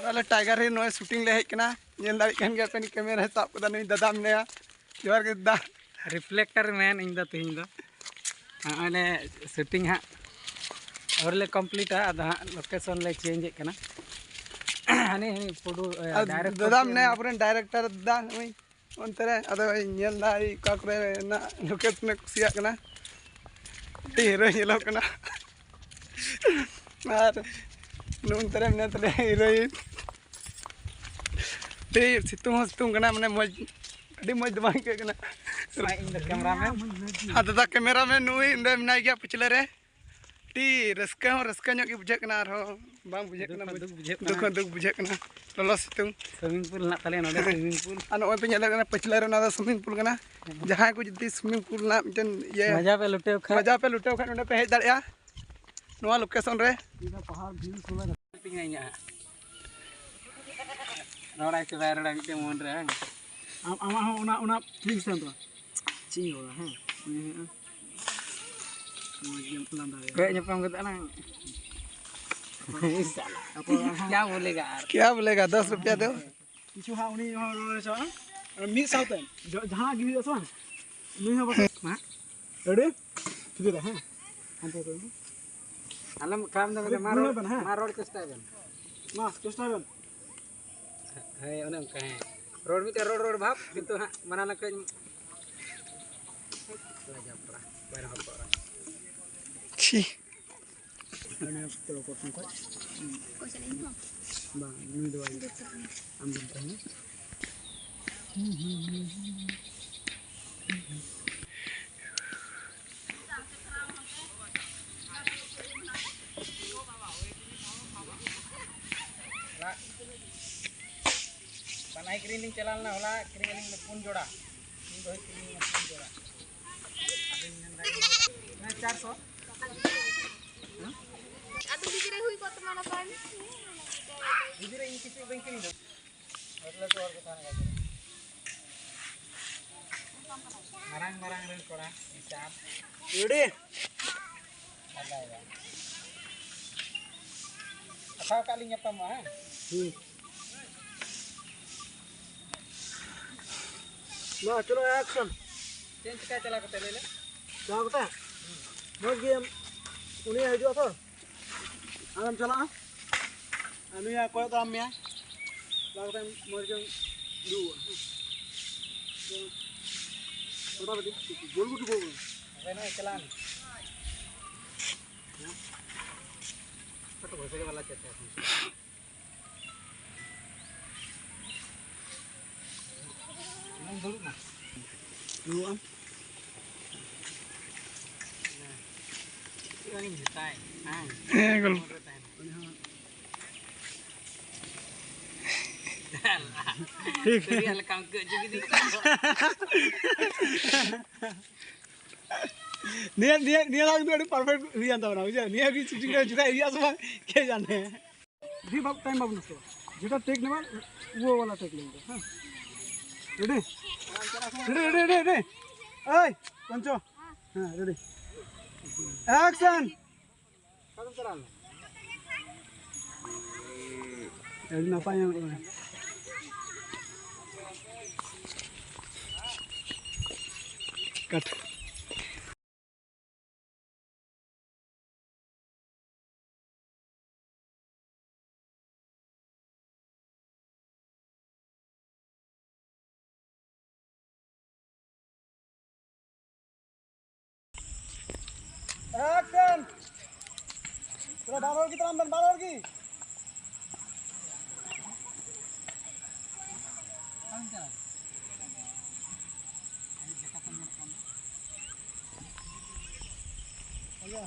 अले टाइगर ही नोए शूटिंग ले हेकना नेल दाड़ी कन गया पे कैमरा साब कदा नहीं दादा मनेया जोर के दा रिफ्लेक्टर मैन इन द तिहिं दो अने शूटिंग हा और ले कंप्लीट है अदा लोकेशन ले चेंज कना हनी हनी फोटो डायरेक्ट दादा मने अपने डायरेक्टर दा ओई ontere ada nyel dai ka kore na location kusiya kana hero nyelo kana ar nun tere mene tere heroin te situng kana mane moj adi moj dbang ke kana in the cameraman ada cameraman nui inde mena gya pichle re ti raska nyok gi bujhe kana arho bang bujhe kana duk bujhe kana lolo situng swimming pool nak tale node swimming pool ano pe nyala kana pichle re na swimming pool kana jahan ko jodi swimming pool na miten ye मजा पे लुटेव खा नोडे पे hedge दाड़िया नोआ location रे इदा पहाड़ view सुला ping आइया रोड़ा से बाहर रोड़ा बिते मन रे आमा ओना प्लीज सन तो ची होला हैं पे nyepam kata ना क्या बोलेगा 10 रुपया दो किछु हा उनी रो छ मी साउथन जहां गिरी छ नी हो बस मा रेडी ठीक है हां अंते तो आलम काम दे मार रोड चेष्टा बन मा चेष्टा बन है ओने कहे रोड में रोड भाव किंतु हां मना न के लगा पड़ा बाहर हो पड़ा छी अने तो को को बा नी दो हम बनते हैं बनाई क्रीनिंग चलाल ना होला क्रीनिंग में पुन जोड़ा इन दो क्रीनिंग में पुन जोड़ा ना 400 atau dikira hui kok teman apa ini? dikira ini kitu bengkel ini. मतलब तो और बता ना marang ren kora hisab. Yudi. Ada ya. Apa kalinya pama? ना चलो एक्शन चेंज क्या चला करते ले ले क्या बता मो गेम उनी हजो तो आराम चला अनु या कोय दाम में लागते मोर जंग दू बता बदी गोल गुट अब ना चलान तो भोसड़ी वाला चलता है dulu nah dulu am nah ini jutai gol ठीक है काम के जो दी निया लाग भी परफेक्ट हुई जाता ना बुझे निया भी शूटिंग कर चुका एरिया सब के जाने भी बाप टाइम बाप नस्तो जेटा टेक ने वो वाला टेक लेंगे हां रेडी ओए पंचो हां रेडी एक्शन कदम चला रेडी ना पाए कट एक्शन चलो बालोर की तरह अंदर बालोर की चला